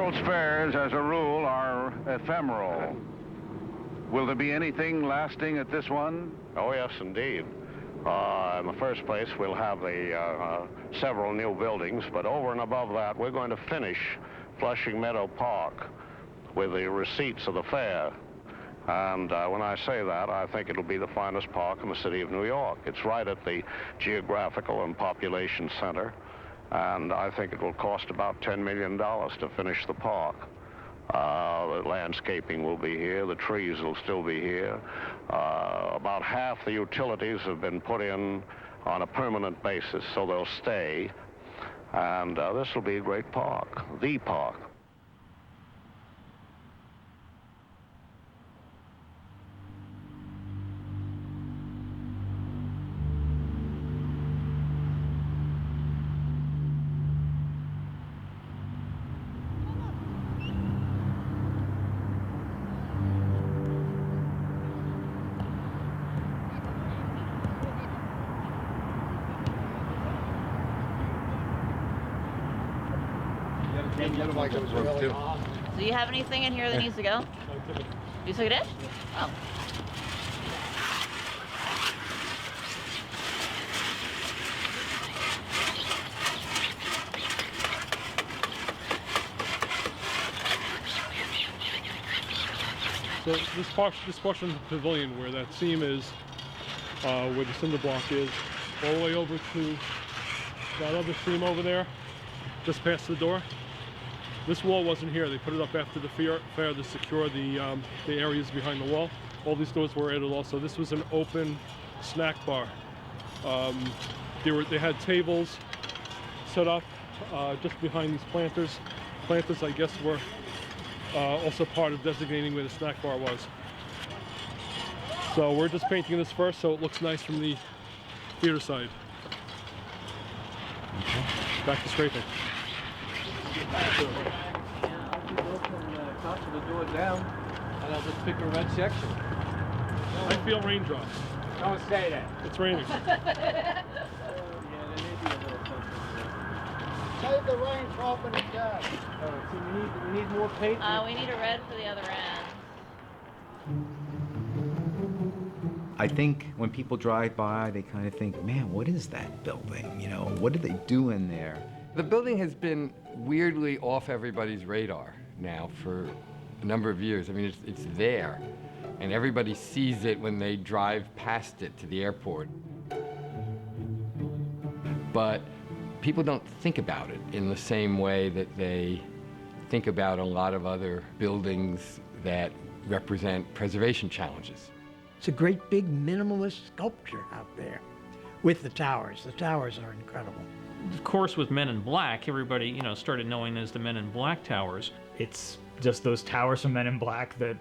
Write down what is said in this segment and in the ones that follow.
World's fairs, as a rule, are ephemeral. Will there be anything lasting at this one? Oh, yes, indeed. In the first place, we'll have several new buildings, but over and above that, we're going to finish Flushing Meadow Park with the receipts of the fair. And when I say that, I think it'll be the finest park in the city of New York. It's right at the geographical and population center, and I think it will cost about $10 million to finish the park. The landscaping will be here, the trees will still be here. About half the utilities have been put in on a permanent basis, so they'll stay. And this will be a great park, the park. Do you have anything in here that needs to go? You took it in? Oh. So this portion of the pavilion where that seam is, where the cinder block is, all the way over to that other seam over there, just past the door. This wall wasn't here. They put it up after the fair to secure the areas behind the wall. All these doors were added also. This was an open snack bar. They had tables set up just behind these planters. Planters, I guess, were also part of designating where the snack bar was. So we're just painting this first so it looks nice from the theater side. Okay. Back to scraping. The door down, and I'll just pick a red section. I feel raindrops. Don't say that. It's raining. Yeah, there may be a little something there. Save the rain, dropping it down. See, we need more paint. We need a red for the other end. I think when people drive by, they kind of think, man, what is that building? You know, what did they do in there? The building has been weirdly off everybody's radar now for a number of years. I mean, it's there, and everybody sees it when they drive past it to the airport. But people don't think about it in the same way that they think about a lot of other buildings that represent preservation challenges. It's a great big minimalist sculpture out there with the towers. The towers are incredible. Of course, with Men in Black, everybody, started knowing as the Men in Black towers. It's just those towers from Men in Black that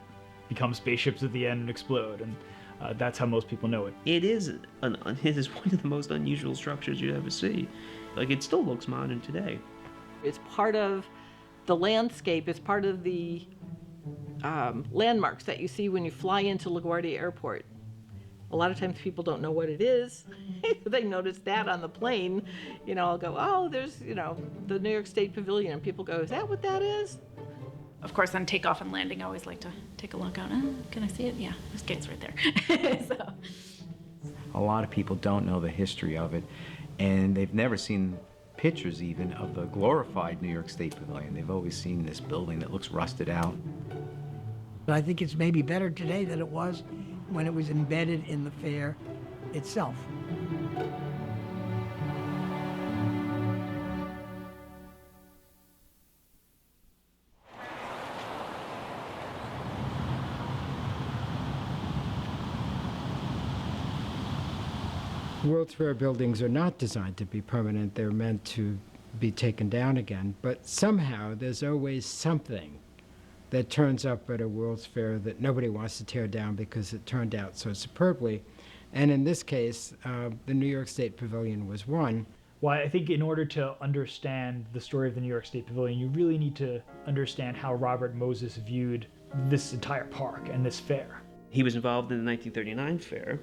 become spaceships at the end and explode, and that's how most people know it. It is one of the most unusual structures you ever see. Like, it still looks modern today. It's part of the landscape. It's part of the landmarks that you see when you fly into LaGuardia Airport. A lot of times people don't know what it is. They notice that on the plane. I'll go, oh, there's, the New York State Pavilion. And people go, is that what that is? Of course, on takeoff and landing, I always like to take a look out. Oh, can I see it? Yeah, this gate's right there. So. A lot of people don't know the history of it, and they've never seen pictures even of the glorified New York State Pavilion. They've always seen this building that looks rusted out. But I think it's maybe better today than it was when it was embedded in the fair itself. World's Fair buildings are not designed to be permanent. They're meant to be taken down again. But somehow there's always something that turns up at a World's Fair that nobody wants to tear down because it turned out so superbly. And in this case, the New York State Pavilion was one. Well, I think in order to understand the story of the New York State Pavilion, you really need to understand how Robert Moses viewed this entire park and this fair. He was involved in the 1939 fair,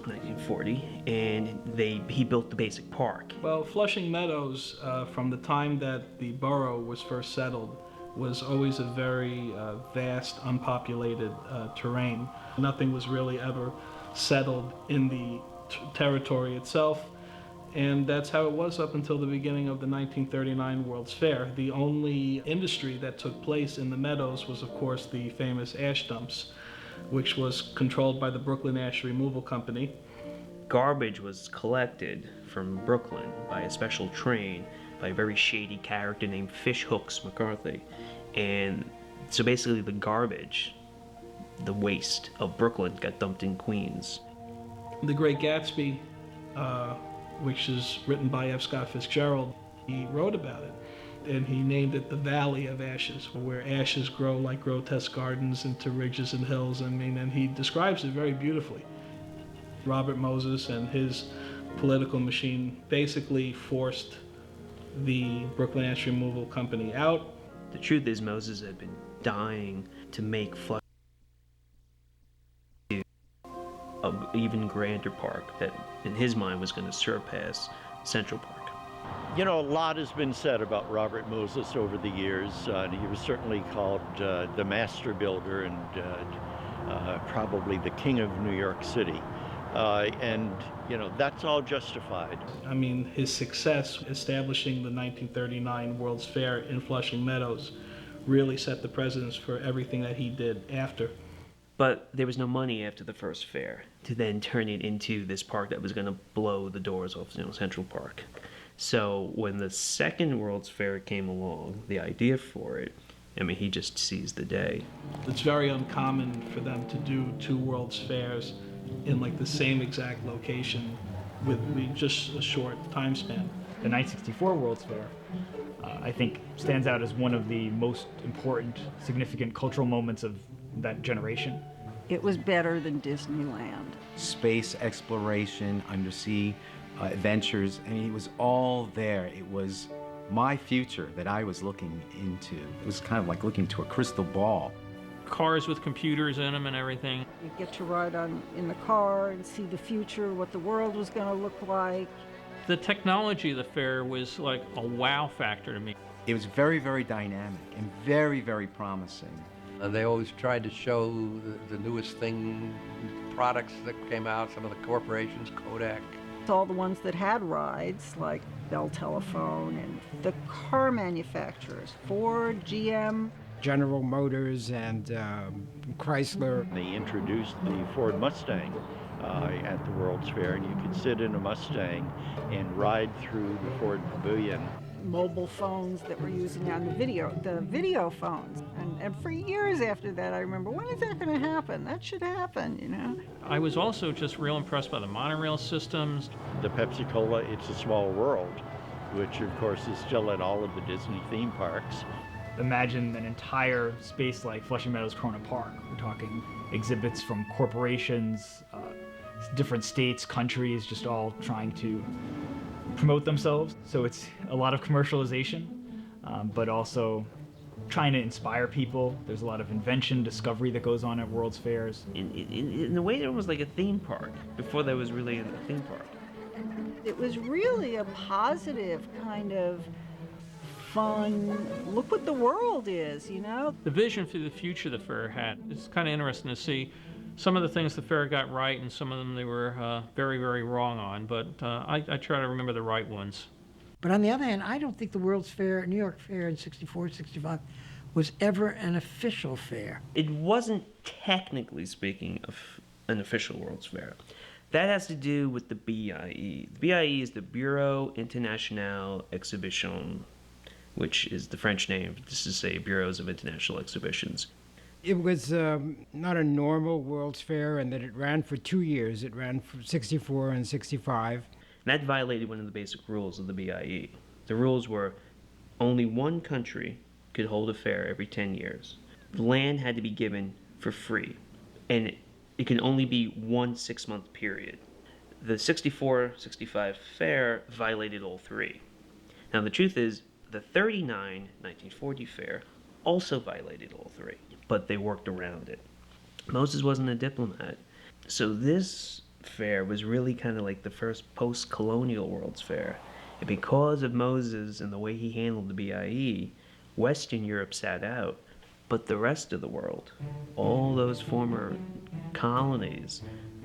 1940, and he built the basic park. Well, Flushing Meadows, from the time that the borough was first settled, was always a very vast, unpopulated terrain. Nothing was really ever settled in the territory itself, and that's how it was up until the beginning of the 1939 World's Fair. The only industry that took place in the meadows was, of course, the famous ash dumps, which was controlled by the Brooklyn Ash Removal Company. Garbage was collected from Brooklyn by a special train by a very shady character named Fish Hooks McCarthy. And so basically the garbage, the waste of Brooklyn, got dumped in Queens. The Great Gatsby, which is written by F. Scott Fitzgerald, he wrote about it. And he named it the Valley of Ashes, where ashes grow like grotesque gardens into ridges and hills. And he describes it very beautifully. Robert Moses and his political machine basically forced the Brooklyn Ash Removal Company out. The truth is Moses had been dying to make Flushing an even grander park that in his mind was going to surpass Central Park. You know, a lot has been said about Robert Moses over the years. He was certainly called the master builder and probably the king of New York City. And, you know, that's all justified. I mean, his success establishing the 1939 World's Fair in Flushing Meadows really set the precedence for everything that he did after. But there was no money after the first fair to then turn it into this park that was going to blow the doors off, Central Park. So when the second World's Fair came along, the idea for it, he just seized the day. It's very uncommon for them to do two World's Fairs in like the same exact location with just a short time span. The 1964 World's Fair, I think, stands out as one of the most important, significant cultural moments of that generation. It was better than Disneyland. Space exploration, undersea adventures, it was all there. It was my future that I was looking into. It was kind of like looking to a crystal ball. Cars with computers in them and everything. You get to ride in the car and see the future, what the world was going to look like. The technology of the fair was like a wow factor to me. It was very, very dynamic and very, very promising. And they always tried to show the newest thing, products that came out, some of the corporations, Kodak. All the ones that had rides, like Bell Telephone, and the car manufacturers, Ford, GM. General Motors and Chrysler. They introduced the Ford Mustang at the World's Fair, and you could sit in a Mustang and ride through the Ford Pavilion. Mobile phones that were using on the video phones. And for years after that, I remember, when is that going to happen? That should happen, I was also just real impressed by the monorail systems. The Pepsi-Cola It's a Small World, which of course is still at all of the Disney theme parks. Imagine an entire space like Flushing Meadows Corona Park. We're talking exhibits from corporations, different states, countries, just all trying to promote themselves. So it's a lot of commercialization, but also trying to inspire people. There's a lot of invention, discovery that goes on at World's Fairs. In a way, it was like a theme park before there was really a theme park. It was really a positive kind of fun, look what the world is, The vision for the future the fair had. It's kind of interesting to see some of the things the fair got right and some of them they were very, very wrong on, but I try to remember the right ones. But on the other hand, I don't think the World's Fair, New York Fair in 64, 65, was ever an official fair. It wasn't, technically speaking, an official World's Fair. That has to do with the BIE. The BIE is the Bureau International Exhibition, which is the French name. This is, say, Bureaus of International Exhibitions. It was not a normal World's Fair, and that it ran for 2 years. It ran for 64 and 65. And that violated one of the basic rules of the BIE. The rules were only one country could hold a fair every 10 years. The land had to be given for free, and it can only be 1 6-month period. The 64-65 fair violated all three. Now the truth is, the 1940 fair also violated all three, but they worked around it. Moses wasn't a diplomat, so this fair was really kind of like the first post-colonial World's Fair. And because of Moses and the way he handled the BIE, Western Europe sat out, but the rest of the world, all those former colonies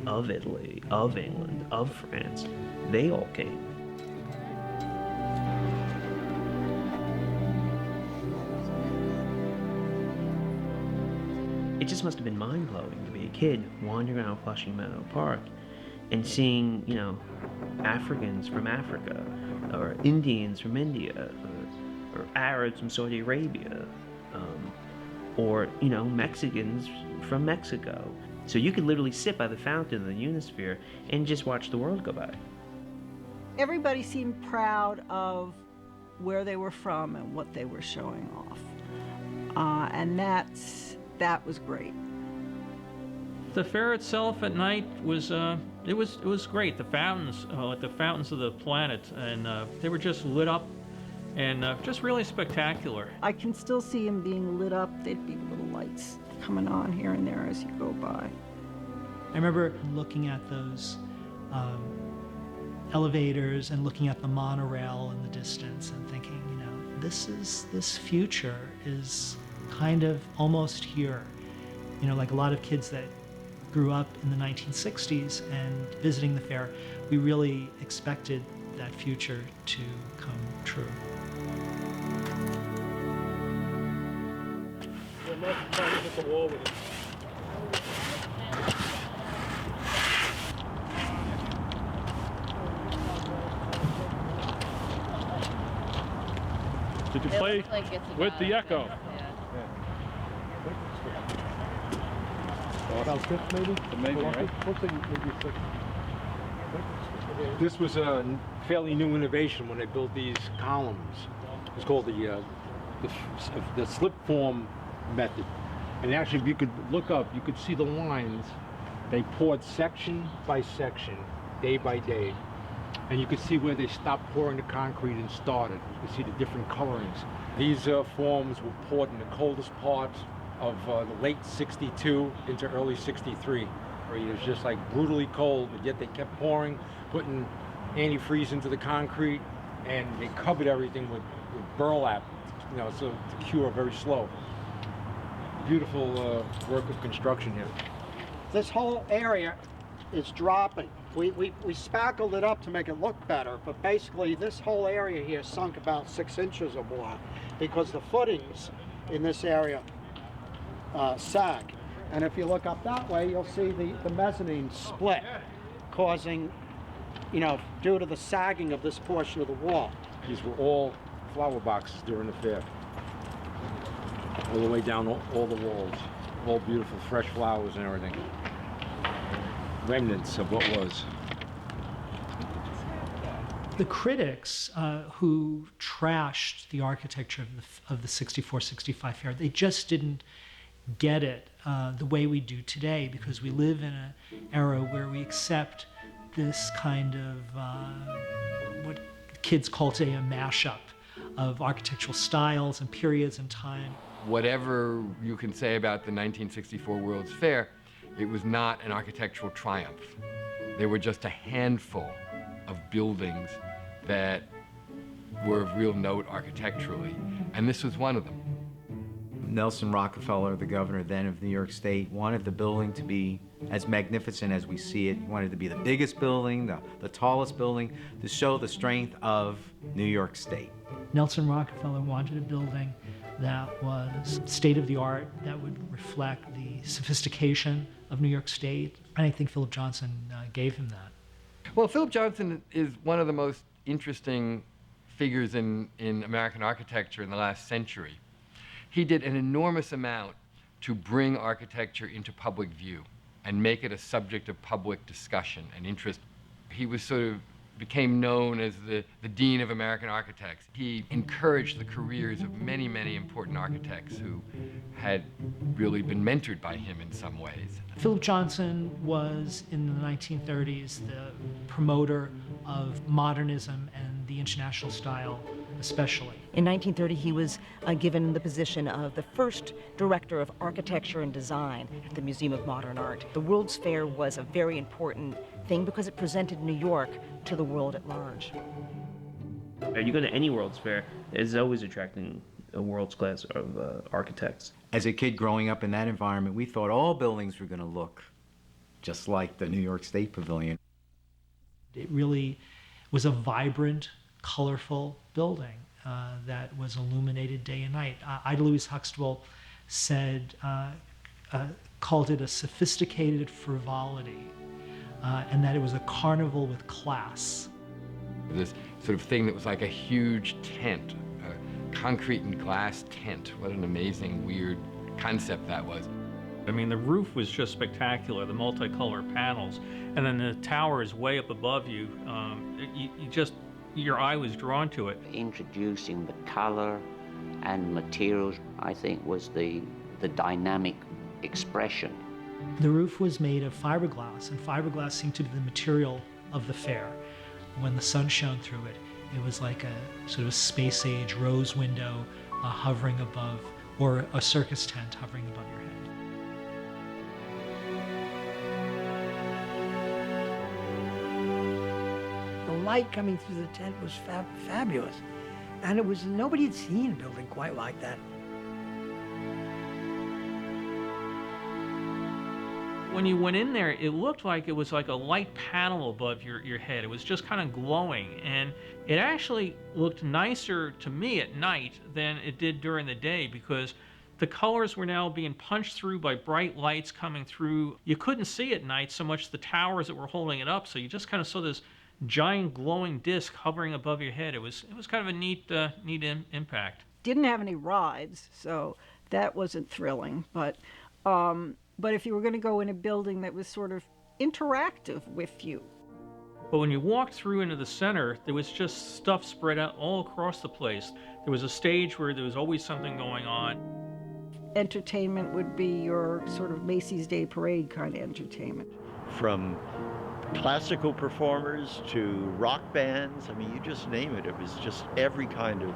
of Italy, of England, of France, they all came. It just must have been mind-blowing to be a kid wandering around Flushing Meadow Park and seeing, you know, Africans from Africa, or Indians from India, or Arabs from Saudi Arabia, or, you know, Mexicans from Mexico. So you could literally sit by the fountain of the Unisphere and just watch the world go by. Everybody seemed proud of where they were from and what they were showing off. And that was great. The fair itself at night was it was great. The fountains, like the fountains of the planet, and they were just lit up and just really spectacular. I can still see them being lit up. There'd be little lights coming on here and there as you go by. I remember looking at those elevators and looking at the monorail in the distance and thinking, you know, this future is kind of almost here. You know, like a lot of kids that grew up in the 1960s and visiting the fair, we really expected that future to come true. Did you play with the echo? About 6 maybe? Maybe, right? Maybe 6. This was a fairly new innovation when they built these columns. It's called the slip form method. And actually, if you could look up, you could see the lines. They poured section by section, day by day. And you could see where they stopped pouring the concrete and started. You could see the different colorings. These forms were poured in the coldest parts of the late 62 into early 63. It was just like brutally cold, but yet they kept pouring, putting antifreeze into the concrete, and they covered everything with burlap, you know, so to cure very slow. Beautiful work of construction here. This whole area is dropping. We spackled it up to make it look better, but basically this whole area here sunk about 6 inches or more because the footings in this area sag. And if you look up that way, you'll see the mezzanine split, causing, you know, due to the sagging of this portion of the wall. These were all flower boxes during the fair. All the way down all the walls. All beautiful fresh flowers and everything. Remnants of what was. The critics who trashed the architecture of the 64-65 fair, they just didn't get it the way we do today, because we live in an era where we accept this kind of what kids call today a mashup of architectural styles and periods and time. Whatever you can say about the 1964 World's Fair, it was not an architectural triumph. There were just a handful of buildings that were of real note architecturally, and this was one of them. Nelson Rockefeller, the governor then of New York State, wanted the building to be as magnificent as we see it. He wanted it to be the biggest building, the tallest building, to show the strength of New York State. Nelson Rockefeller wanted a building that was state-of-the-art, that would reflect the sophistication of New York State, and I think Philip Johnson gave him that. Well, Philip Johnson is one of the most interesting figures in American architecture in the last century. He did an enormous amount to bring architecture into public view and make it a subject of public discussion and interest. He was sort of became known as the dean of American architects. He encouraged the careers of many, many important architects who had really been mentored by him in some ways. Philip Johnson was, in the 1930s, the promoter of modernism and the international style especially. In 1930, he was given the position of the first director of architecture and design at the Museum of Modern Art. The World's Fair was a very important thing because it presented New York to the world at large. You go to any World's Fair, it's always attracting a world's class of architects. As a kid growing up in that environment, we thought all buildings were going to look just like the New York State Pavilion. It really was a vibrant, colorful building that was illuminated day and night. Ida Louise Huxtable said, called it a sophisticated frivolity, and that it was a carnival with class. This sort of thing that was like a huge tent, a concrete and glass tent. What an amazing, weird concept that was. I mean, the roof was just spectacular, the multicolored panels, and then the tower is way up above you. Your eye was drawn to it. Introducing the color and materials, I think, was the dynamic expression. The roof was made of fiberglass, and fiberglass seemed to be the material of the fair. When the sun shone through it, it was like a sort of space-age rose window hovering above, or a circus tent hovering above your head. The light coming through the tent was fabulous. And it was, nobody had seen a building quite like that. When you went in there, it looked like it was like a light panel above your head. It was just kind of glowing, and it actually looked nicer to me at night than it did during the day, because the colors were now being punched through by bright lights coming through. You couldn't see at night so much the towers that were holding it up, so you just kind of saw this giant glowing disc hovering above your head. It was kind of a neat impact. Didn't have any rides, so that wasn't thrilling, but if you were going to go in a building that was sort of interactive with you. But when you walked through into the center, there was just stuff spread out all across the place. There was a stage where there was always something going on. Entertainment would be your sort of Macy's Day Parade kind of entertainment. From classical performers to rock bands, I mean, you just name it. It was just every kind of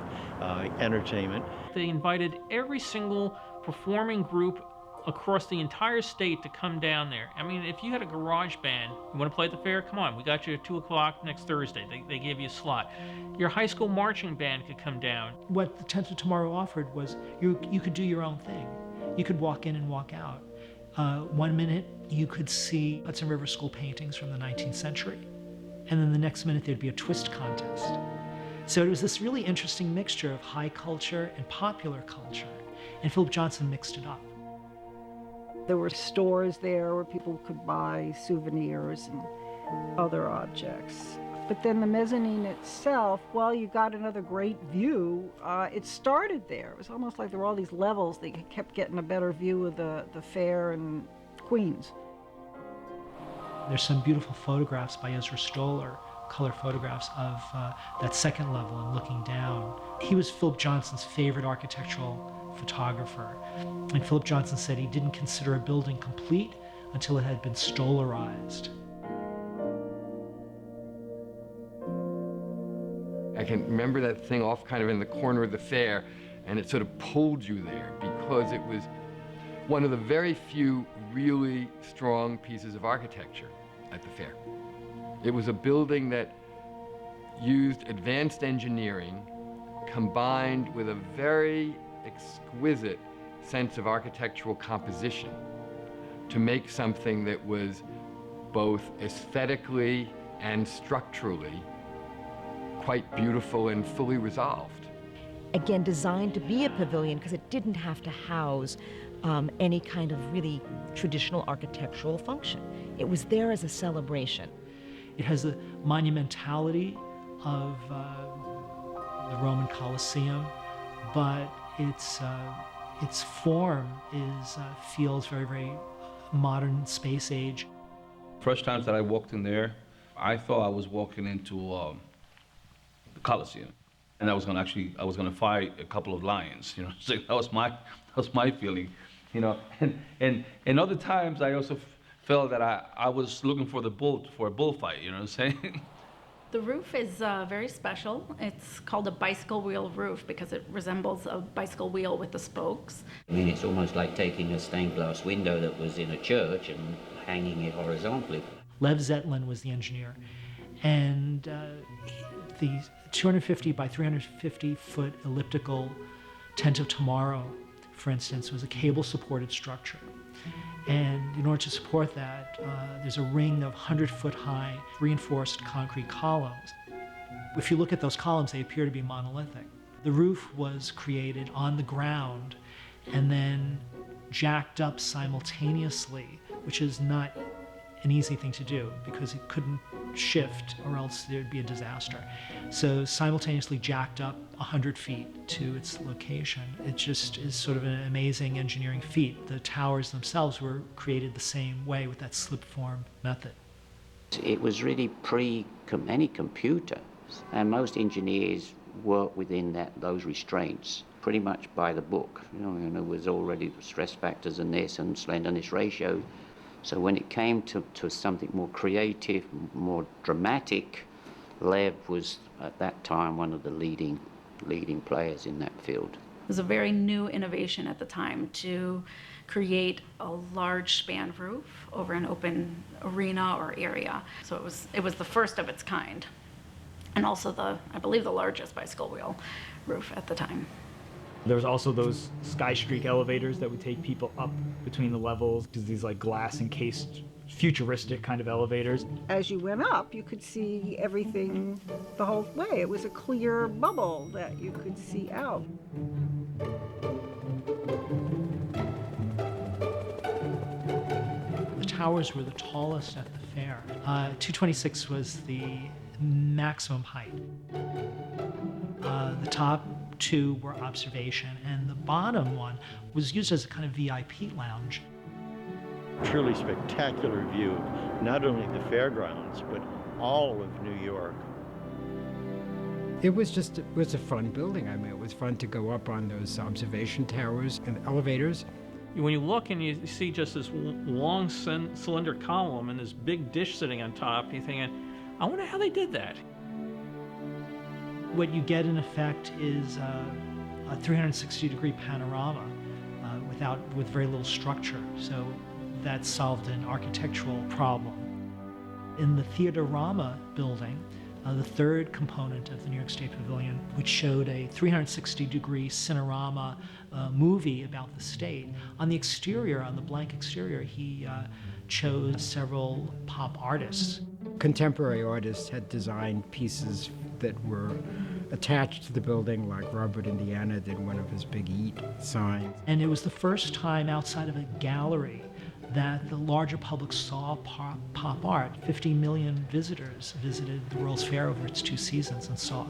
entertainment. They invited every single performing group across the entire state to come down there. I mean, if you had a garage band, you want to play at the fair? Come on, we got you at 2 o'clock next Thursday. They gave you a slot. Your high school marching band could come down. What the Tent of Tomorrow offered was you could do your own thing. You could walk in and walk out. 1 minute you could see Hudson River School paintings from the 19th century, and then the next minute there'd be a twist contest. So it was this really interesting mixture of high culture and popular culture, and Philip Johnson mixed it up. There were stores there where people could buy souvenirs and other objects. But then the mezzanine itself, well, you got another great view. It started there. It was almost like there were all these levels that you kept getting a better view of the fair and Queens. There's some beautiful photographs by Ezra Stoller, color photographs of that second level and looking down. He was Philip Johnson's favorite architectural photographer. And Philip Johnson said he didn't consider a building complete until it had been Stollerized. I can remember that thing off kind of in the corner of the fair, and it sort of pulled you there because it was one of the very few really strong pieces of architecture at the fair. It was a building that used advanced engineering combined with a very exquisite sense of architectural composition to make something that was both aesthetically and structurally quite beautiful and fully resolved. Again, designed to be a pavilion because it didn't have to house any kind of really traditional architectural function. It was there as a celebration. It has the monumentality of the Roman Colosseum, but its form feels very, very modern, space age. First times that I walked in there, I thought I was walking into the Colosseum, and I was gonna fight a couple of lions. You know, so that was my feeling. You know, and other times I also felt that I was looking for a bullfight. You know what I'm saying? The roof is very special. It's called a bicycle wheel roof because it resembles a bicycle wheel with the spokes. I mean, it's almost like taking a stained glass window that was in a church and hanging it horizontally. Lev Zetlin was the engineer, and the 250 by 350 foot elliptical Tent of Tomorrow, for instance, was a cable-supported structure. And in order to support that, there's a ring of 100-foot-high reinforced concrete columns. If you look at those columns, they appear to be monolithic. The roof was created on the ground and then jacked up simultaneously, which is not an easy thing to do because it couldn't shift or else there'd be a disaster. So simultaneously jacked up 100 feet to its location. It just is sort of an amazing engineering feat. The towers themselves were created the same way with that slip form method. It was really pre any computer, and most engineers work within those restraints pretty much by the book. You know, there was already stress factors and this and slenderness ratio. So when it came to something more creative, more dramatic, Lev was at that time one of the leading players in that field. It was a very new innovation at the time to create a large span roof over an open arena or area. So it was the first of its kind, and also I believe the largest bicycle wheel roof at the time. There was also those sky streak elevators that would take people up between the levels, these like glass encased futuristic kind of elevators. As you went up, you could see everything the whole way. It was a clear bubble that you could see out. The towers were the tallest at the fair. 226 was the maximum height. The top two were observation, and the bottom one was used as a kind of VIP lounge. Truly spectacular view of not only the fairgrounds, but all of New York. It was a fun building. I mean, it was fun to go up on those observation towers and elevators. When you look and you see just this long cylinder column and this big dish sitting on top, you're thinking, I wonder how they did that. What you get in effect is a 360-degree panorama with very little structure. So that solved an architectural problem. In the Theaterama building, the third component of the New York State Pavilion, which showed a 360-degree Cinerama movie about the state, on the exterior, on the blank exterior, he chose several pop artists. Contemporary artists had designed pieces that were attached to the building, like Robert Indiana did one of his big Eat signs. And it was the first time outside of a gallery that the larger public saw pop art. 50 million visitors visited the World's Fair over its 2 seasons and saw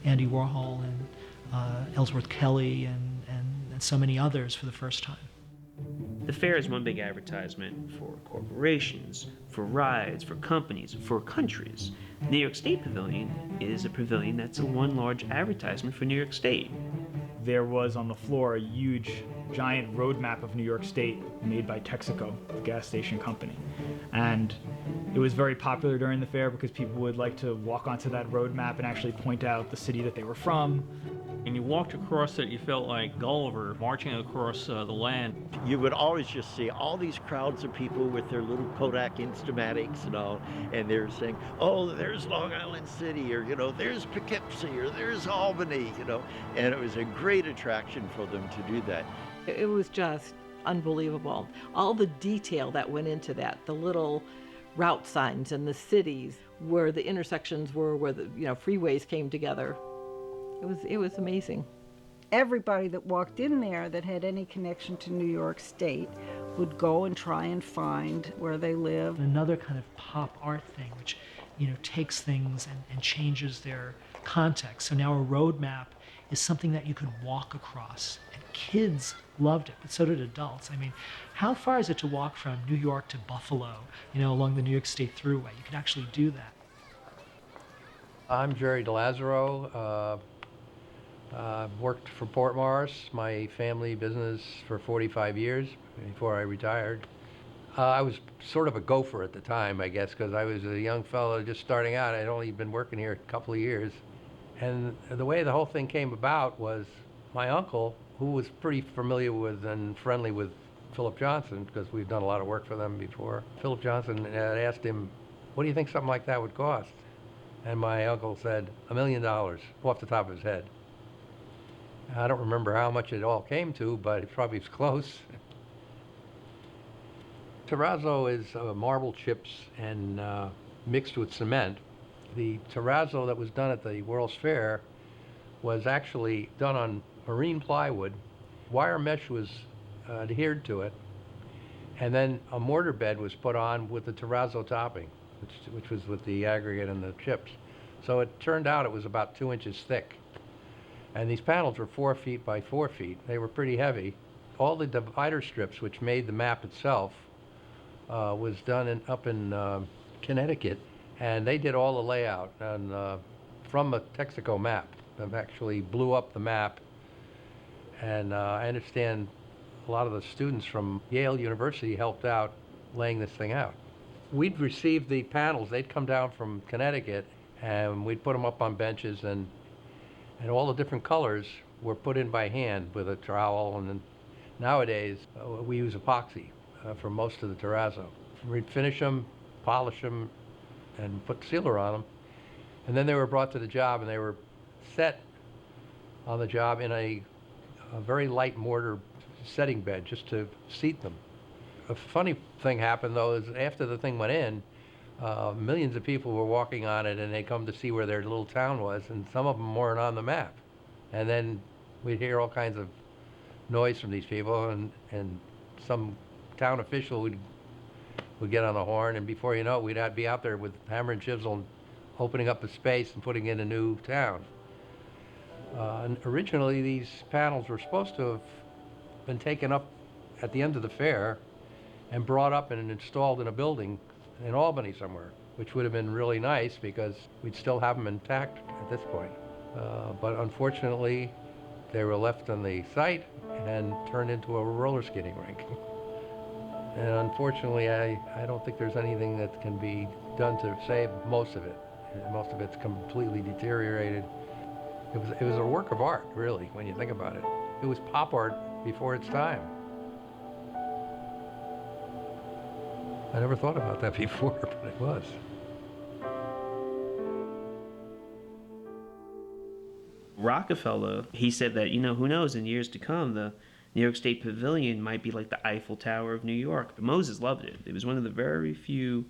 Andy Warhol and Ellsworth Kelly and so many others for the first time. The fair is one big advertisement for corporations, for rides, for companies, for countries. New York State Pavilion is a pavilion that's one large advertisement for New York State. There was on the floor a huge, giant road map of New York State made by Texaco, the gas station company. And it was very popular during the fair because people would like to walk onto that road map and actually point out the city that they were from. And you walked across it, you felt like Gulliver marching across the land. You would always just see all these crowds of people with their little Kodak Instamatics and all, and they're saying, oh, there's Long Island City, or, there's Poughkeepsie, or there's Albany, and it was a great attraction for them to do that. It was just unbelievable. All the detail that went into that, the little route signs and the cities where the intersections were, where the freeways came together. It was amazing. Everybody that walked in there that had any connection to New York State would go and try and find where they live. Another kind of pop art thing, which takes things and changes their context. So now a road map is something that you could walk across, and kids loved it, but so did adults. I mean, how far is it to walk from New York to Buffalo, along the New York State Thruway? You could actually do that. I'm Jerry DeLazzaro. Worked for Port Morris, my family business, for 45 years before I retired. I was sort of a gopher at the time, I guess, because I was a young fellow just starting out. I'd only been working here a couple of years. And the way the whole thing came about was my uncle, who was pretty familiar with and friendly with Philip Johnson, because we've done a lot of work for them before. Philip Johnson had asked him, what do you think something like that would cost? And my uncle said, $1 million, off the top of his head. I don't remember how much it all came to, but it probably was close. Terrazzo is marble chips and mixed with cement. The terrazzo that was done at the World's Fair was actually done on marine plywood. Wire mesh was adhered to it, and then a mortar bed was put on with the terrazzo topping, which was with the aggregate and the chips. So it turned out it was about 2 inches thick. And these panels were 4 feet by 4 feet. They were pretty heavy. All the divider strips, which made the map itself, was done up in Connecticut, and they did all the layout and from a Texaco map. They actually blew up the map, and I understand a lot of the students from Yale University helped out laying this thing out. We'd receive the panels. They'd come down from Connecticut, and we'd put them up on benches, and all the different colors were put in by hand with a trowel, and then nowadays we use epoxy for most of the terrazzo. We'd finish them, polish them, and put sealer on them, and then they were brought to the job, and they were set on the job in a very light mortar setting bed just to seat them. A funny thing happened though is after the thing went in, millions of people were walking on it, and they come to see where their little town was, and some of them weren't on the map. And then we'd hear all kinds of noise from these people, and some town official would get on the horn, and before you know it, we'd be out there with hammer and chisel and opening up a space and putting in a new town. And originally these panels were supposed to have been taken up at the end of the fair and brought up and installed in a building in Albany somewhere, which would have been really nice because we'd still have them intact at this point. But unfortunately, they were left on the site and turned into a roller skating rink. And unfortunately, I don't think there's anything that can be done to save most of it. Most of it's completely deteriorated. It was a work of art, really, when you think about it. It was pop art before its time. I never thought about that before, but it was. Rockefeller, he said that, who knows, in years to come, the New York State Pavilion might be like the Eiffel Tower of New York. But Moses loved it. It was one of the very few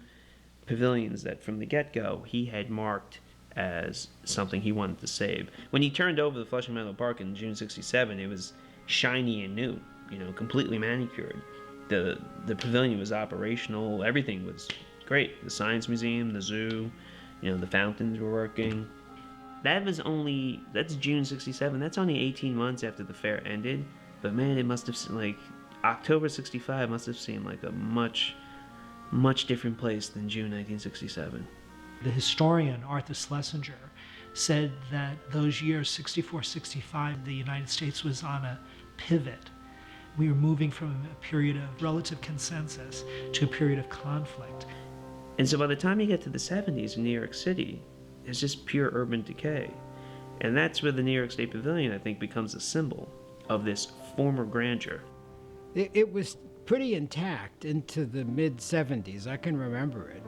pavilions that from the get-go he had marked as something he wanted to save. When he turned over the Flushing Meadow Park in June '67, it was shiny and new, completely manicured. The pavilion was operational. Everything was great. The Science Museum, the zoo, the fountains were working. That's June '67. That's only 18 months after the fair ended. But man, it must have seemed October '65 must have seemed like a much, much different place than June 1967. The historian Arthur Schlesinger said that those years, 64, 65, the United States was on a pivot. We were moving from a period of relative consensus to a period of conflict. And so by the time you get to the 70s in New York City, it's just pure urban decay. And that's where the New York State Pavilion, I think, becomes a symbol of this former grandeur. It was pretty intact into the mid-70s. I can remember it.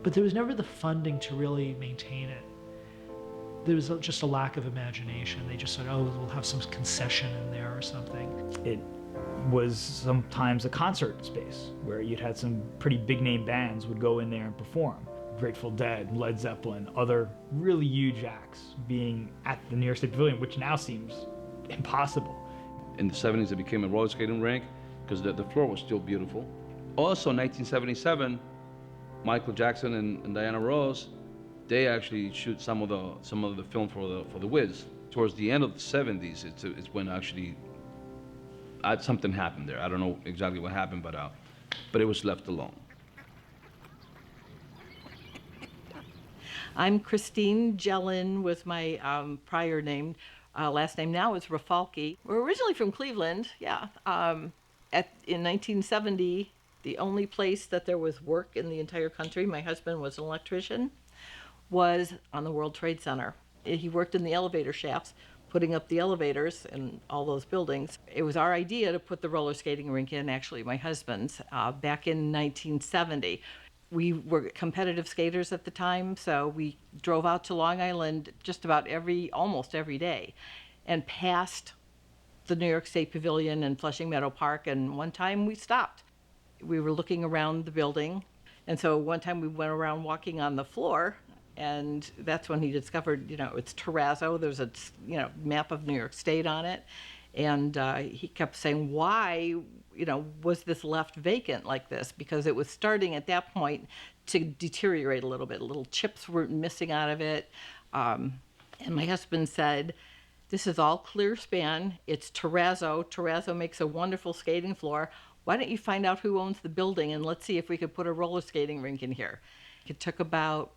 But there was never the funding to really maintain it. There was just a lack of imagination. They just said, oh, we'll have some concession in there or something. It was sometimes a concert space where you'd had some pretty big name bands would go in there and perform. Grateful Dead, Led Zeppelin, other really huge acts being at the New York State Pavilion, which now seems impossible. In the 70s, it became a roller skating rink because the floor was still beautiful. Also, 1977, Michael Jackson and Diana Ross, they actually shoot some of the film for the Wiz. Towards the end of the 70s, it's when actually something happened there. I don't know exactly what happened, but it was left alone. I'm Christine Jellin was my prior name. Last name now is Rafalki. We're originally from Cleveland, yeah. In 1970, the only place that there was work in the entire country, my husband was an electrician, was on the World Trade Center. He worked in the elevator shafts, putting up the elevators in all those buildings. It was our idea to put the roller skating rink in, actually my husband's, back in 1970. We were competitive skaters at the time, so we drove out to Long Island just about almost every day. and past the New York State Pavilion and Flushing Meadow Park, and one time we stopped. We were looking around the building, and so one time we went around walking on the floor, and that's when he discovered, it's terrazzo. There's a, map of New York State on it, and he kept saying, why, was this left vacant like this? Because it was starting at that point to deteriorate a little bit. Little chips were missing out of it, and my husband said, this is all clear span. It's terrazzo. Terrazzo makes a wonderful skating floor. Why don't you find out who owns the building and let's see if we could put a roller skating rink in here. It took about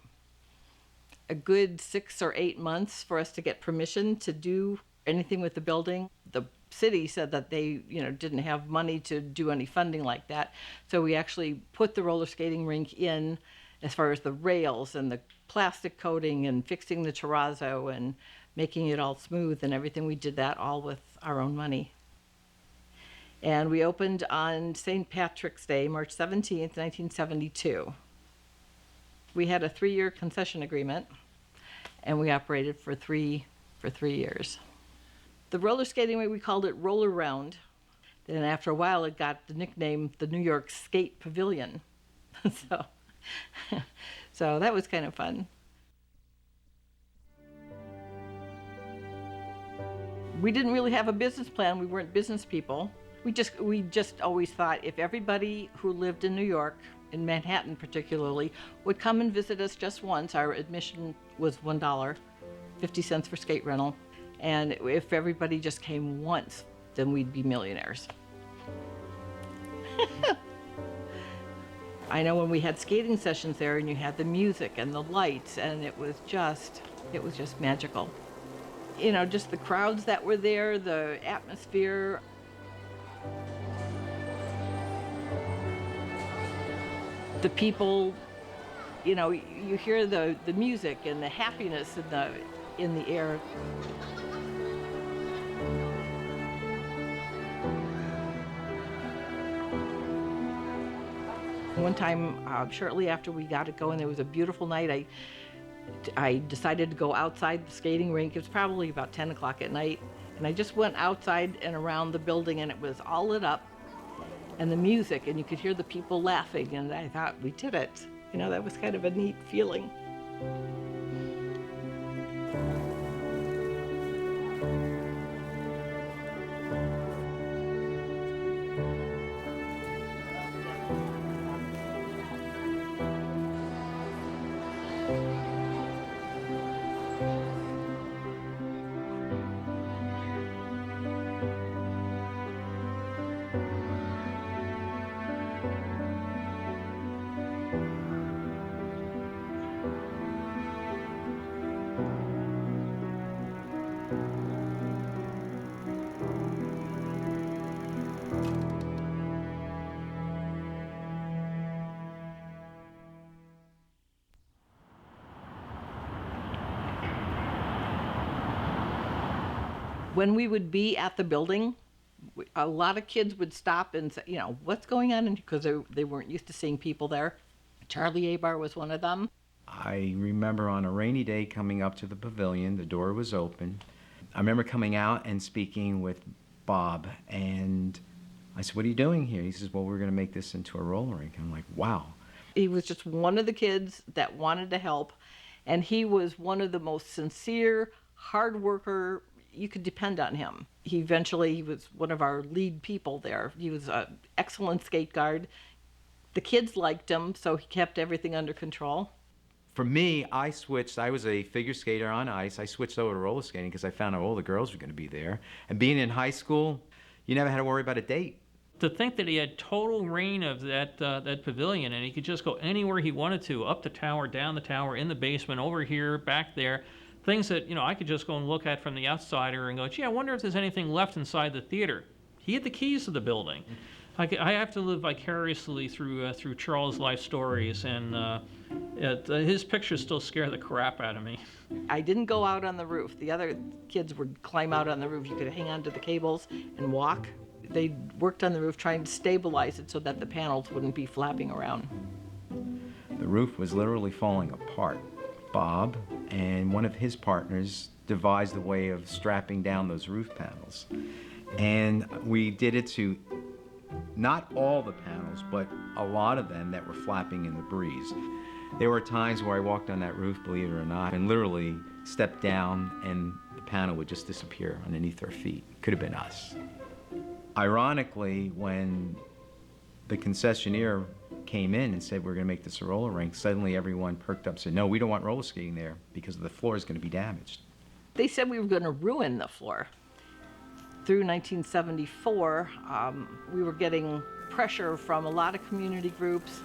a good 6 or 8 months for us to get permission to do anything with the building. The city said that they, didn't have money to do any funding like that. So we actually put the roller skating rink in as far as the rails and the plastic coating and fixing the terrazzo and making it all smooth and everything. We did that all with our own money. And we opened on St. Patrick's Day, March 17th, 1972. We had a 3-year concession agreement, and we operated for 3 years. The roller skating rink, we called it Roller Round. Then after a while, it got the nickname the New York Skate Pavilion. So that was kind of fun. We didn't really have a business plan. We weren't business people. We just always thought if everybody who lived in New York, in Manhattan particularly, would come and visit us just once. Our admission was $1, 50 cents for skate rental. And if everybody just came once, then we'd be millionaires. I know when we had skating sessions there and you had the music and the lights, and it was just magical. Just the crowds that were there, the atmosphere. The people, you hear the music and the happiness in the air. One time, shortly after we got it going, there was a beautiful night. I decided to go outside the skating rink. It was probably about 10 o'clock at night. And I just went outside and around the building, and it was all lit up. And the music, and you could hear the people laughing. And I thought, we did it. That was kind of a neat feeling. When we would be at the building, a lot of kids would stop and say, what's going on? Because they weren't used to seeing people there. Charlie Abar was one of them. I remember on a rainy day coming up to the pavilion, the door was open. I remember coming out and speaking with Bob, and I said, what are you doing here? He says, well, we're going to make this into a roller rink. I'm like, wow. He was just one of the kids that wanted to help, and he was one of the most sincere, hard worker. You could depend on him. He was one of our lead people there. He was an excellent skate guard. The kids liked him, so he kept everything under control. For me, I was a figure skater on ice. I switched over to roller skating because I found out all the girls were going to be there. And being in high school, you never had to worry about a date. To think that he had total reign of that pavilion, and he could just go anywhere he wanted to, up the tower, down the tower, in the basement, over here, back there. Things that, I could just go and look at from the outsider and go, gee, I wonder if there's anything left inside the theater. He had the keys to the building. I have to live vicariously through Charles' life stories, and his pictures still scare the crap out of me. I didn't go out on the roof. The other kids would climb out on the roof. You could hang onto the cables and walk. They worked on the roof trying to stabilize it so that the panels wouldn't be flapping around. The roof was literally falling apart. Bob and one of his partners devised a way of strapping down those roof panels. And we did it to not all the panels, but a lot of them that were flapping in the breeze. There were times where I walked on that roof, believe it or not, and literally stepped down and the panel would just disappear underneath our feet. Could have been us. Ironically, when the concessionaire came in and said we're going to make this a roller rink, suddenly everyone perked up and said, no, we don't want roller skating there because the floor is going to be damaged. They said we were going to ruin the floor. Through 1974, we were getting pressure from a lot of community groups,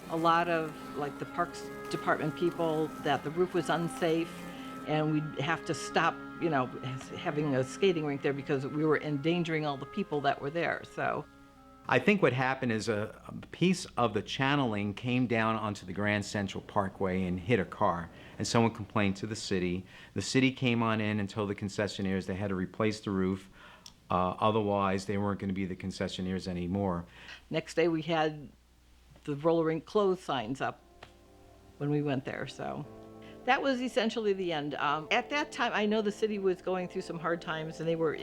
a lot of like the Parks Department people, that the roof was unsafe and we'd have to stop, you know, having a skating rink there because we were endangering all the people that were there. So I think what happened is a piece of the channeling came down onto the Grand Central Parkway and hit a car, and someone complained to the city. The city came on in and told the concessionaires they had to replace the roof, otherwise they weren't going to be the concessionaires anymore. next day we had the roller rink closed signs up when we went there, so that was essentially the end. At that time, I know the city was going through some hard times and they were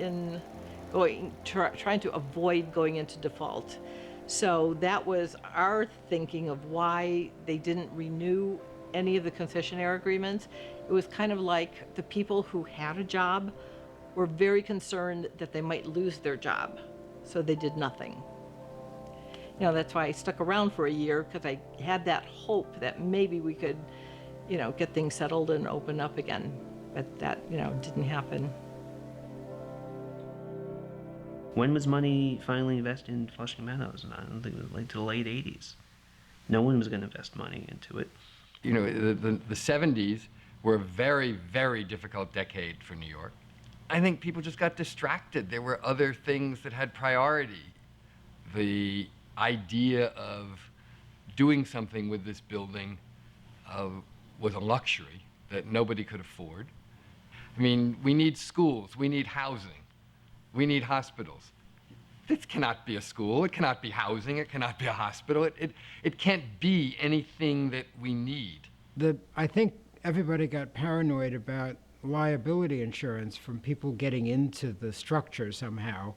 trying to avoid going into default. So that was our thinking of why they didn't renew any of the concessionaire agreements. It was kind of like the people who had a job were very concerned that they might lose their job, so they did nothing. You know, that's why I stuck around for a year, because I had that hope that maybe we could, you know, get things settled and open up again. But that, you know, didn't happen. When was money finally invested in Flushing Meadows? And I don't think it was like to the late 80s. No one was going to invest money into it. You know, the 70s were a very, very difficult decade for New York. I think people just got distracted. There were other things that had priority. The idea of doing something with this building was a luxury that nobody could afford. I mean, we need schools, we need housing, we need hospitals. This cannot be a school, it cannot be housing, it cannot be a hospital, it can't be anything that we need. I think everybody got paranoid about liability insurance from people getting into the structure somehow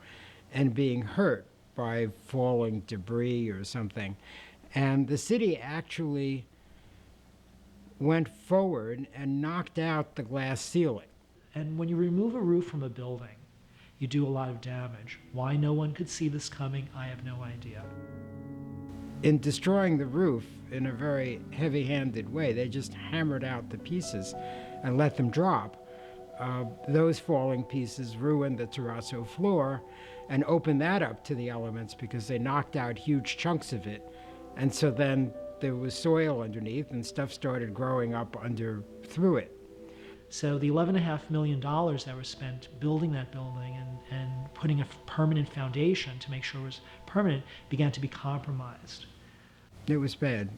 and being hurt by falling debris or something. And the city actually went forward and knocked out the glass ceiling. And when you remove a roof from a building, you do a lot of damage. Why no one could see this coming, I have no idea. In destroying the roof in a very heavy-handed way, they just hammered out the pieces and let them drop. Those falling pieces ruined the terrazzo floor and opened that up to the elements because they knocked out huge chunks of it. And so then there was soil underneath and stuff started growing up through it. So the $11.5 million that was spent building that building and putting a permanent foundation to make sure it was permanent began to be compromised. It was bad.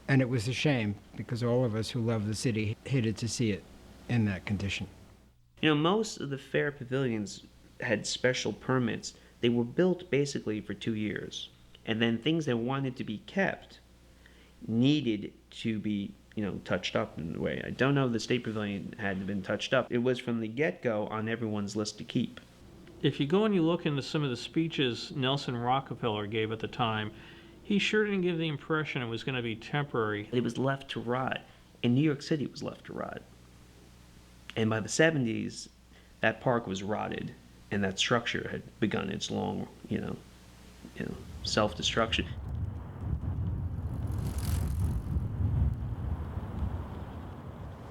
And it was a shame because all of us who love the city hated to see it in that condition. You know, most of the fair pavilions had special permits. They were built basically for 2 years. And then things that wanted to be kept needed to be, you know, touched up in a way. I don't know if the State Pavilion had been touched up. It was from the get-go on everyone's list to keep. If you go and you look into some of the speeches Nelson Rockefeller gave at the time, he sure didn't give the impression it was going to be temporary. It was left to rot. In New York City, it was left to rot. And by the 70s, that park was rotted, and that structure had begun its long, self-destruction.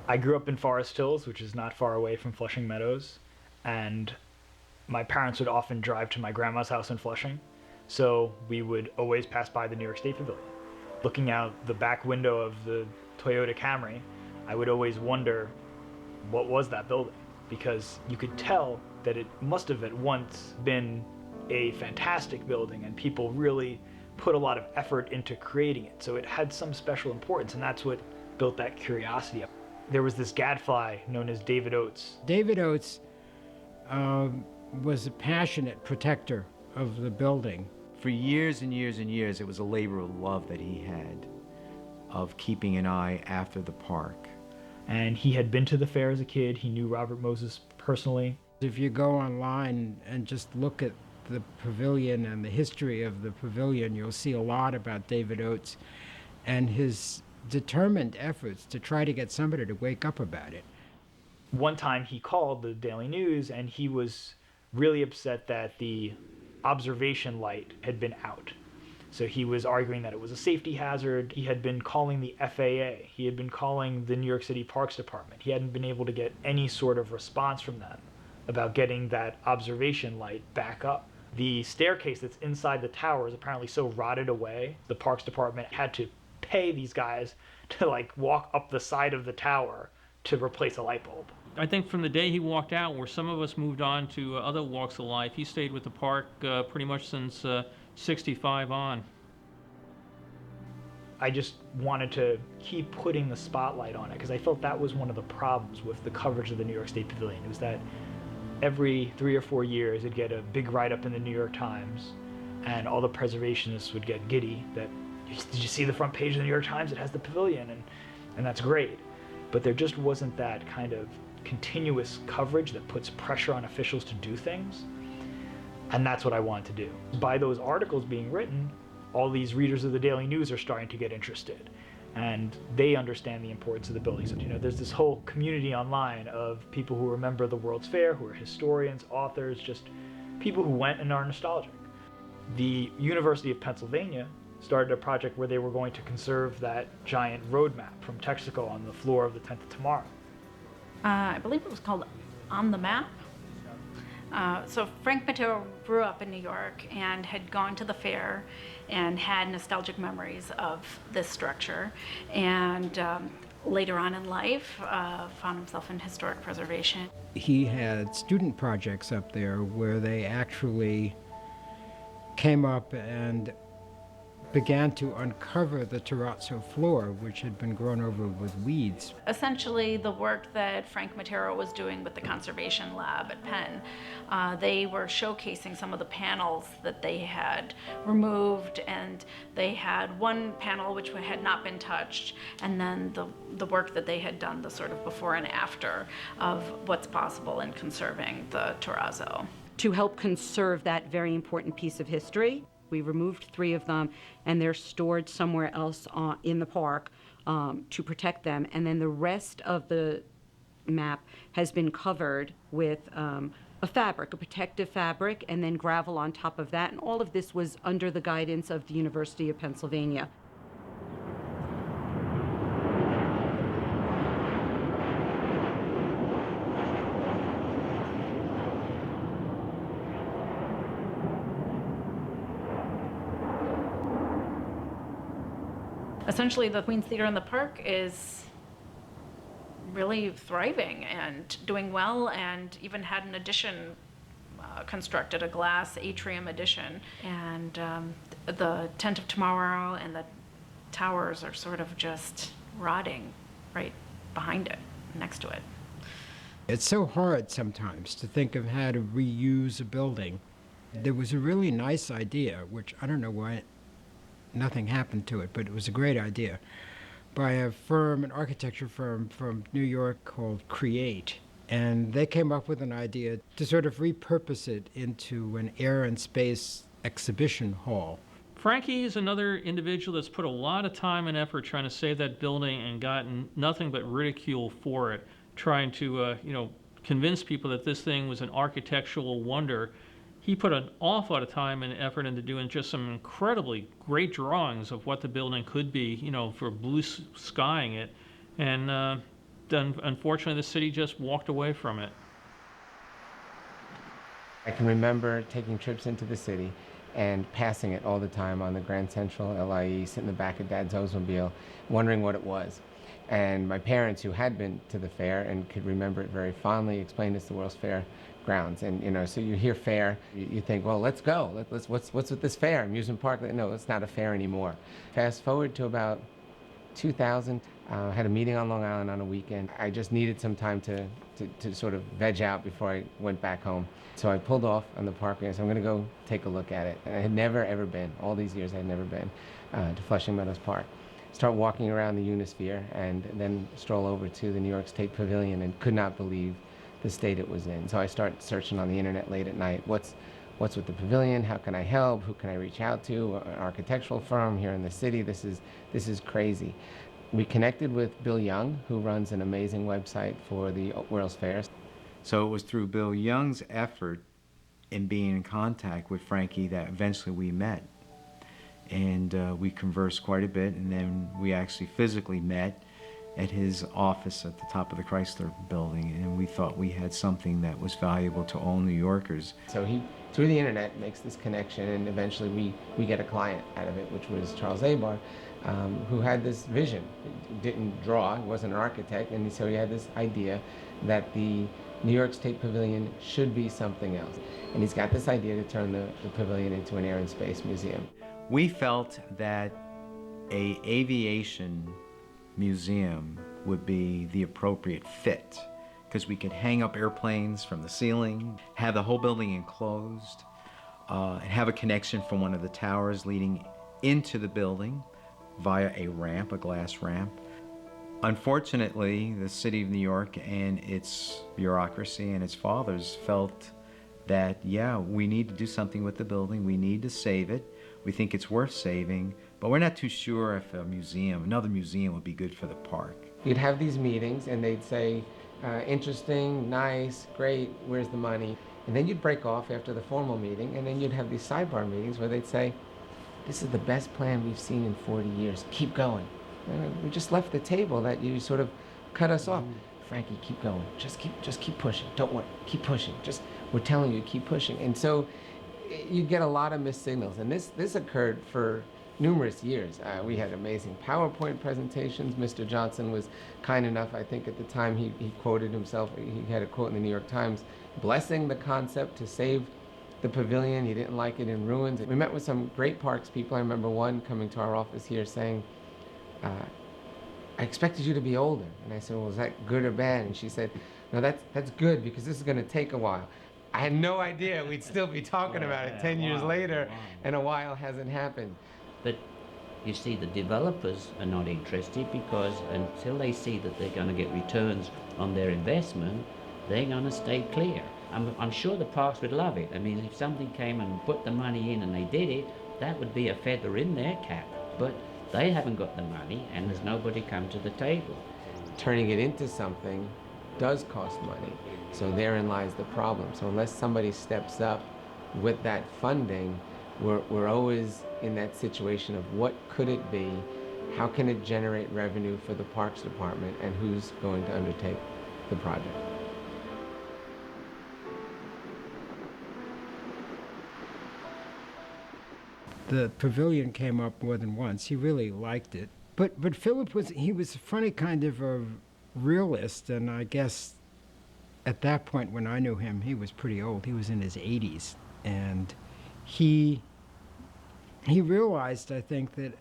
I grew up in Forest Hills, which is not far away from Flushing Meadows, and my parents would often drive to my grandma's house in Flushing, so we would always pass by the New York State Pavilion. Looking out the back window of the Toyota Camry, I would always wonder, what was that building? Because you could tell that it must have at once been a fantastic building and people really put a lot of effort into creating it. So it had some special importance, and that's what built that curiosity up. There was this gadfly known as David Oates. David Oates was a passionate protector of the building. For years and years and years, it was a labor of love that he had of keeping an eye after the park. And he had been to the fair as a kid. He knew Robert Moses personally. If you go online and just look at the pavilion and the history of the pavilion, you'll see a lot about David Oates and his determined efforts to try to get somebody to wake up about it. One time he called the Daily News and he was really upset that the observation light had been out. So he was arguing that it was a safety hazard. He had been calling the FAA. He had been calling the New York City Parks Department. He hadn't been able to get any sort of response from them about getting that observation light back up. The staircase that's inside the tower is apparently so rotted away, the Parks Department had to pay these guys to like walk up the side of the tower to replace a light bulb. I think from the day he walked out, where some of us moved on to other walks of life, he stayed with the park pretty much since 65 on. I just wanted to keep putting the spotlight on it because I felt that was one of the problems with the coverage of the New York State Pavilion. It was that every 3 or 4 years it'd get a big write-up in the New York Times and all the preservationists would get giddy that, did you see the front page of the New York Times? It has the pavilion, and that's great. But there just wasn't that kind of continuous coverage that puts pressure on officials to do things. And that's what I wanted to do. By those articles being written, all these readers of the Daily News are starting to get interested. And they understand the importance of the buildings. You know, there's this whole community online of people who remember the World's Fair, who are historians, authors, just people who went and are nostalgic. The University of Pennsylvania started a project where they were going to conserve that giant road map from Texaco on the floor of the Tent of Tomorrow. I believe it was called On the Map. So Frank Mateo grew up in New York and had gone to the fair and had nostalgic memories of this structure. And later on in life, found himself in historic preservation. He had student projects up there where they actually came up and began to uncover the terrazzo floor, which had been grown over with weeds. Essentially, the work that Frank Matero was doing with the conservation lab at Penn, they were showcasing some of the panels that they had removed, and they had one panel which had not been touched, and then the work that they had done, the sort of before and after of what's possible in conserving the terrazzo. To help conserve that very important piece of history, we removed 3 of them, and they're stored somewhere else in the park to protect them. And then the rest of the map has been covered with a fabric, a protective fabric, and then gravel on top of that. And all of this was under the guidance of the University of Pennsylvania. Essentially, the Queen's Theater in the Park is really thriving and doing well, and even had an addition constructed, a glass atrium addition. And the Tent of Tomorrow and the towers are sort of just rotting right behind it, next to it. It's so hard sometimes to think of how to reuse a building. There was a really nice idea, which I don't know why nothing happened to it, but it was a great idea, by a firm, an architecture firm from New York called Create. And they came up with an idea to sort of repurpose it into an air and space exhibition hall. Frankie is another individual that's put a lot of time and effort trying to save that building and gotten nothing but ridicule for it, trying to convince people that this thing was an architectural wonder. He put an awful lot of time and effort into doing just some incredibly great drawings of what the building could be, for blue skying it. And then, unfortunately, the city just walked away from it. I can remember taking trips into the city and passing it all the time on the Grand Central LIE, sitting in the back of Dad's Oldsmobile, wondering what it was. And my parents, who had been to the fair and could remember it very fondly, explained it's the World's Fair grounds. And so you hear fair, you think, well, let's go. What's with this fair? Amusement park? No, it's not a fair anymore. Fast forward to about 2000, had a meeting on Long Island on a weekend. I just needed some time to sort of veg out before I went back home. So I pulled off on the parkway and said, I'm going to go take a look at it. And I had never, ever been, all these years I had never been to Flushing Meadows Park. start walking around the Unisphere, and then stroll over to the New York State Pavilion, and could not believe the state it was in. So I started searching on the internet late at night. What's with the pavilion? How can I help? Who can I reach out to? An architectural firm here in the city. This is crazy. We connected with Bill Young, who runs an amazing website for the World's Fair. So it was through Bill Young's effort in being in contact with Frankie that eventually we met. And we conversed quite a bit, and then we actually physically met at his office at the top of the Chrysler building, and we thought we had something that was valuable to all New Yorkers. So he, through the internet, makes this connection, and eventually we get a client out of it, which was Charles Abar, who had this vision. He didn't draw, he wasn't an architect, and so he had this idea that the New York State Pavilion should be something else. And he's got this idea to turn the pavilion into an air and space museum. We felt that an aviation museum would be the appropriate fit, because we could hang up airplanes from the ceiling, have the whole building enclosed, and have a connection from one of the towers leading into the building via a ramp, a glass ramp. Unfortunately, the city of New York and its bureaucracy and its fathers felt that, yeah, we need to do something with the building, we need to save it, we think it's worth saving, but we're not too sure if another museum would be good for the park. You'd have these meetings, and they'd say, interesting, nice, great, where's the money? And then you'd break off after the formal meeting, and then you'd have these sidebar meetings where they'd say, this is the best plan we've seen in 40 years, keep going. And we just left the table that you sort of cut us off. Frankie, keep going, just keep pushing, don't worry, keep pushing, we're telling you, keep pushing. And so you get a lot of missed signals, and this occurred for numerous years. We had amazing PowerPoint presentations. Mr. Johnson was kind enough, I think at the time he quoted himself, he had a quote in the New York Times, blessing the concept to save the pavilion. He didn't like it in ruins. We met with some great parks people. I remember one coming to our office here saying, I expected you to be older. And I said, well, is that good or bad? And she said, no, that's good, because this is going to take a while. I had no idea we'd still be talking about it 10 years later, and a while hasn't happened. But you see, the developers are not interested, because until they see that they're going to get returns on their investment, they're going to stay clear. I'm sure the parks would love it. I mean, if somebody came and put the money in and they did it, that would be a feather in their cap. But they haven't got the money, and there's nobody come to the table. Turning it into something does cost money. So therein lies the problem. So unless somebody steps up with that funding, we're always in that situation of what could it be, how can it generate revenue for the Parks Department, and who's going to undertake the project. The pavilion came up more than once. He really liked it. But Philip was a funny kind of a realist, and I guess at that point when I knew him, he was pretty old. He was in his 80s, and he realized, I think, that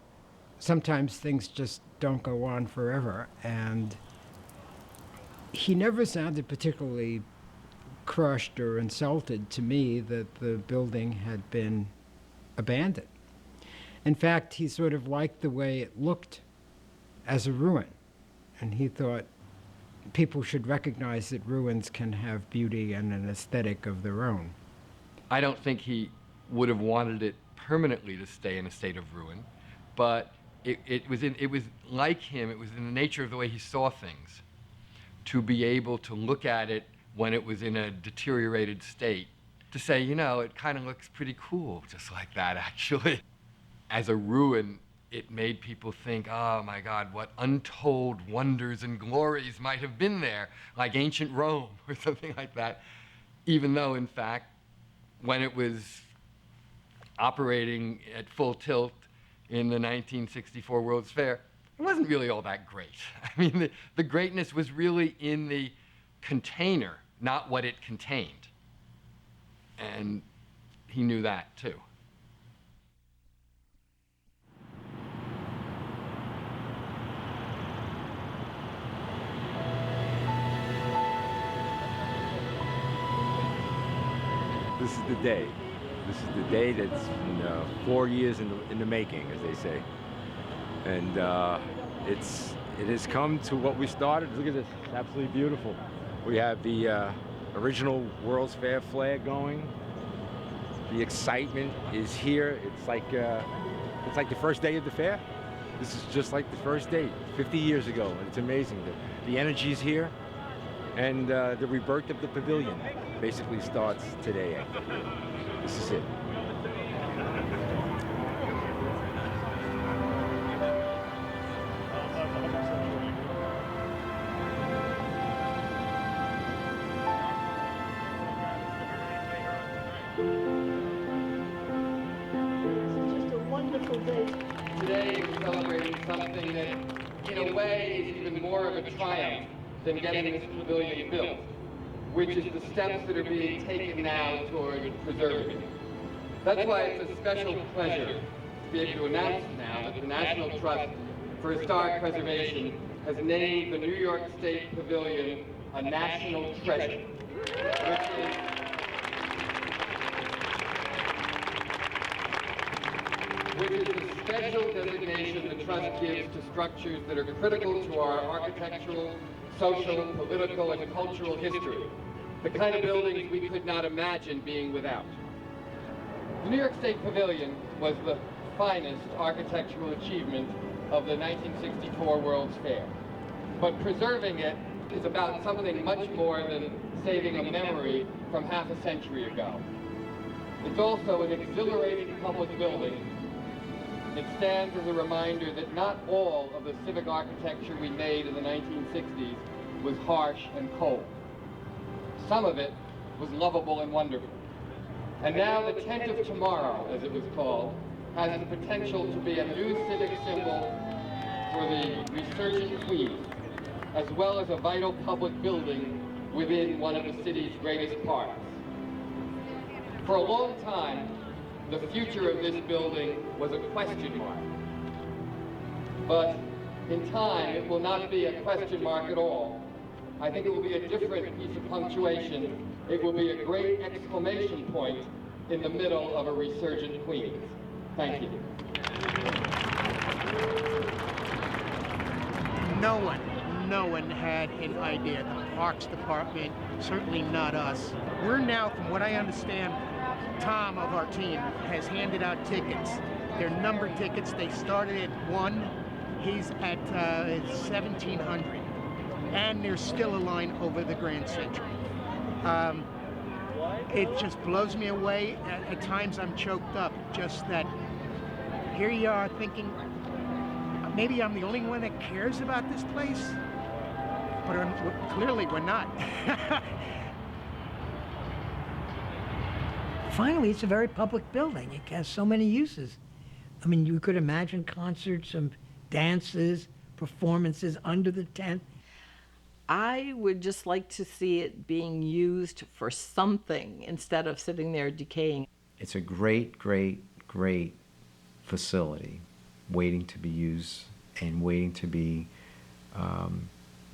sometimes things just don't go on forever, and he never sounded particularly crushed or insulted to me that the building had been abandoned. In fact, he sort of liked the way it looked as a ruin, and he thought people should recognize that ruins can have beauty and an aesthetic of their own. I don't think he would have wanted it permanently to stay in a state of ruin, but it was like him, it was in the nature of the way he saw things, to be able to look at it when it was in a deteriorated state, to say, you know, it kind of looks pretty cool just like that, actually. As a ruin, it made people think, oh my God, what untold wonders and glories might have been there, like ancient Rome or something like that, even though, in fact, when it was operating at full tilt in the 1964 World's Fair, it wasn't really all that great. I mean, the greatness was really in the container, not what it contained. And he knew that, too. This is the day. This is the day that's 4 years in the making, as they say. And it has come to what we started. Look at this, it's absolutely beautiful. We have the original World's Fair flag going. The excitement is here. It's like the first day of the fair. This is just like the first day, 50 years ago, and it's amazing. The energy's here, and the rebirth of the pavilion basically starts today, I think. This is it. Today we're celebrating something that, in a way, is even more of a triumph than getting this pavilion built, which is the steps that are being taken now toward preserving it. That's why it's a special pleasure to be able to announce now that the National Trust for Historic Preservation has named the New York State Pavilion a national treasure, which is the special designation the Trust gives to structures that are critical to our architectural, social, political, and cultural history, the kind of buildings we could not imagine being without. The New York State Pavilion was the finest architectural achievement of the 1964 World's Fair. But preserving it is about something much more than saving a memory from half a century ago. It's also an exhilarating public building. It stands as a reminder that not all of the civic architecture we made in the 1960s was harsh and cold. Some of it was lovable and wonderful. And now the Tent of Tomorrow, as it was called, has the potential to be a new civic symbol for the resurgent Queens, as well as a vital public building within one of the city's greatest parks. For a long time, the future of this building was a question mark. But in time, it will not be a question mark at all. I think it will be a different piece of punctuation. It will be a great exclamation point in the middle of a resurgent Queens. Thank you. No one had an idea. The Parks Department, certainly not us. We're now, from what I understand, Tom of our team has handed out tickets. They're numbered tickets. They started at 1. He's at 1,700. And there's still a line over the Grand Central. It just blows me away. At times I'm choked up. Just that here you are thinking, maybe I'm the only one that cares about this place, but clearly we're not. Finally, it's a very public building. It has so many uses. I mean, you could imagine concerts and dances, performances under the tent. I would just like to see it being used for something instead of sitting there decaying. It's a great, great, great facility waiting to be used and waiting to be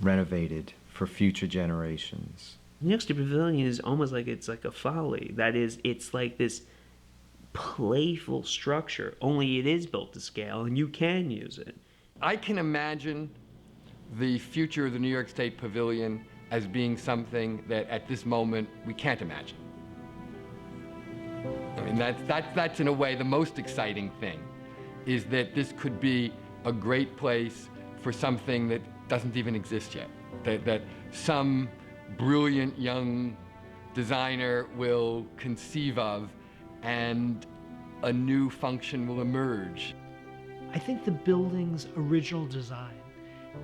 renovated for future generations. New York State Pavilion is almost like it's like a folly. That is, it's like this playful structure, only it is built to scale and you can use it. I can imagine the future of the New York State Pavilion as being something that at this moment we can't imagine. I mean, that's in a way the most exciting thing, is that this could be a great place for something that doesn't even exist yet, that some brilliant young designer will conceive of and a new function will emerge. I think the building's original design,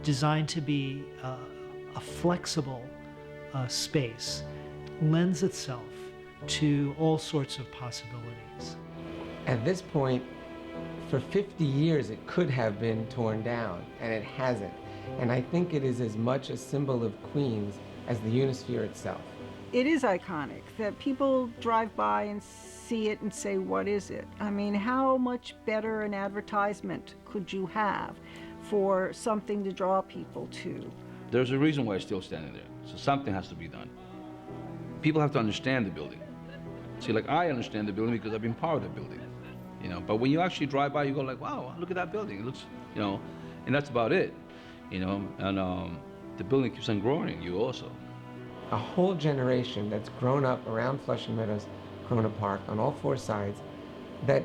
designed to be a flexible space, lends itself to all sorts of possibilities. At this point, for 50 years, it could have been torn down, and it hasn't. And I think it is as much a symbol of Queens as the Unisphere itself. It is iconic that people drive by and see it and say, what is it? I mean, how much better an advertisement could you have for something to draw people to? There's a reason why it's still standing there, so something has to be done. People have to understand the building. See, like I understand the building because I've been part of the building. you know. But when you actually drive by, you go like, wow, look at that building. It looks, you know, and that's about it, you know. And the building keeps on growing in you also. A whole generation that's grown up around Flushing Meadows, Corona Park, on all four sides, that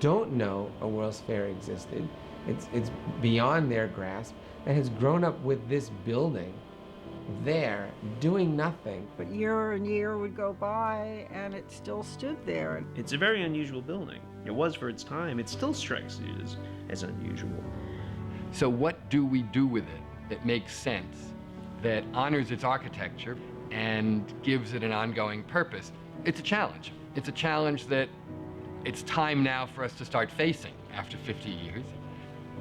don't know a World's Fair existed. It's beyond their grasp, that has grown up with this building there, doing nothing. But year and year would go by, and it still stood there. It's a very unusual building. It was for its time. It still strikes you as unusual. So what do we do with it that makes sense, that honors its architecture and gives it an ongoing purpose? It's a challenge. It's a challenge that it's time now for us to start facing after 50 years.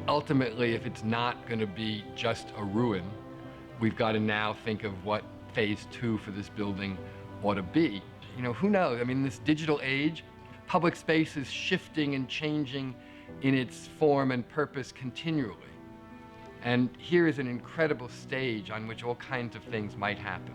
Ultimately, if it's not going to be just a ruin, we've got to now think of what phase 2 for this building ought to be. You know, who knows? I mean, this digital age, public space is shifting and changing in its form and purpose continually. And here is an incredible stage on which all kinds of things might happen.